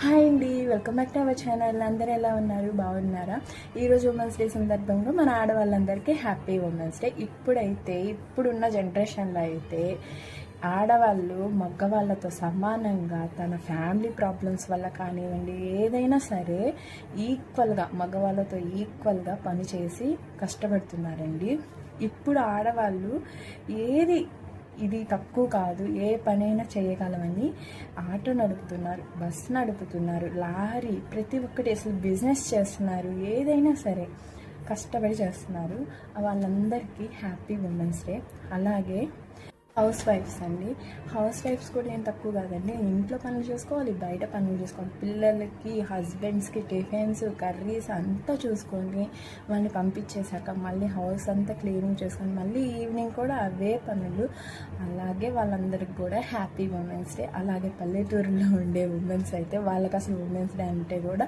Hi అండి, welcome back to our channel. అందరూ ఎలా ఉన్నారు? బాగున్నారా? ఈరోజు ఉమెన్స్ డే సందర్భంగా మన ఆడవాళ్ళందరికీ హ్యాపీ ఉమెన్స్ డే. ఇప్పుడున్న జనరేషన్లో అయితే ఆడవాళ్ళు మగవాళ్ళతో సమానంగా తన ఫ్యామిలీ ప్రాబ్లమ్స్ వల్ల కానివ్వండి, ఏదైనా సరే ఈక్వల్గా మగవాళ్ళతో ఈక్వల్గా పనిచేసి కష్టపడుతున్నారండి. ఇప్పుడు ఆడవాళ్ళు ఏది ఇది తక్కువ కాదు, ఏ పనైనా చేయగలమని ఆటో నడుపుతున్నారు, బస్సు నడుపుతున్నారు, లారీ, ప్రతి ఒక్కటి అసలు బిజినెస్ చేస్తున్నారు. ఏదైనా సరే కష్టపడి చేస్తున్నారు. వాళ్ళందరికీ హ్యాపీ ఉమెన్స్ డే. అలాగే హౌస్ వైఫ్స్ అండి, హౌస్ వైఫ్స్ కూడా ఏం తక్కువ కాదండి. ఇంట్లో పనులు చేసుకోవాలి, బయట పనులు చేసుకోవాలి, పిల్లలకి హస్బెండ్స్కి టిఫిన్స్ కర్రీస్ అంతా చూసుకొని వాళ్ళని పంపించేశాక మళ్ళీ హౌస్ అంతా క్లీనింగ్ చేసుకొని మళ్ళీ ఈవినింగ్ కూడా అవే పనులు. అలాగే వాళ్ళందరికీ కూడా హ్యాపీ ఉమెన్స్ డే. అలాగే పల్లెటూరులో ఉండే ఉమెన్స్ అయితే వాళ్ళకి అసలు ఉమెన్స్ డే అంటే కూడా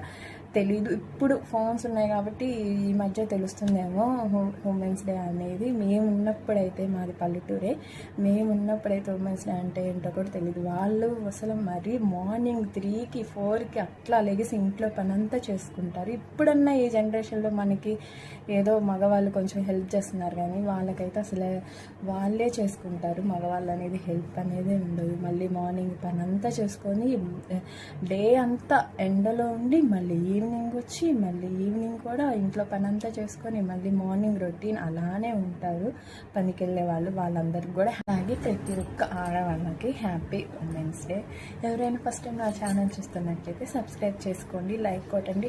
తెలీదు. ఇప్పుడు ఫోన్స్ ఉన్నాయి కాబట్టి ఈ మధ్య తెలుస్తుందేమో ఉమెన్స్ డే అనేది. మేము ఉన్నప్పుడైతే మాది పల్లెటూరే, మేము ఉన్నప్పుడైతే ఉమెన్స్ డే అంటే ఏంటో కూడా తెలియదు. వాళ్ళు అసలు మరీ మార్నింగ్ 3కి 4కి అట్లా లెగిసి ఇంట్లో పనంతా చేసుకుంటారు. ఇప్పుడన్నా ఈ జనరేషన్లో మనకి ఏదో మగవాళ్ళు కొంచెం హెల్ప్ చేస్తున్నారు, కానీ వాళ్ళకైతే అసలు వాళ్ళే చేసుకుంటారు. మగవాళ్ళు అనేది హెల్ప్ అనేది ఉండదు. మళ్ళీ మార్నింగ్ పనంతా చేసుకొని డే అంతా ఎండలో ఉండి మళ్ళీ ఈవినింగ్ వచ్చి మళ్ళీ ఈవినింగ్ కూడా ఇంట్లో పనంతా చేసుకొని మళ్ళీ మార్నింగ్ రొటీన్ అలానే ఉంటారు పనికి వెళ్ళే వాళ్ళు. వాళ్ళందరికీ కూడా అలాగే ప్రతి ఒక్క ఆడవాళ్ళకి హ్యాపీ ఉమెన్స్ డే. ఎవరైనా ఫస్ట్ టైం నా ఛానల్ చూస్తున్నట్లయితే సబ్స్క్రైబ్ చేసుకోండి, లైక్ కొట్టండి.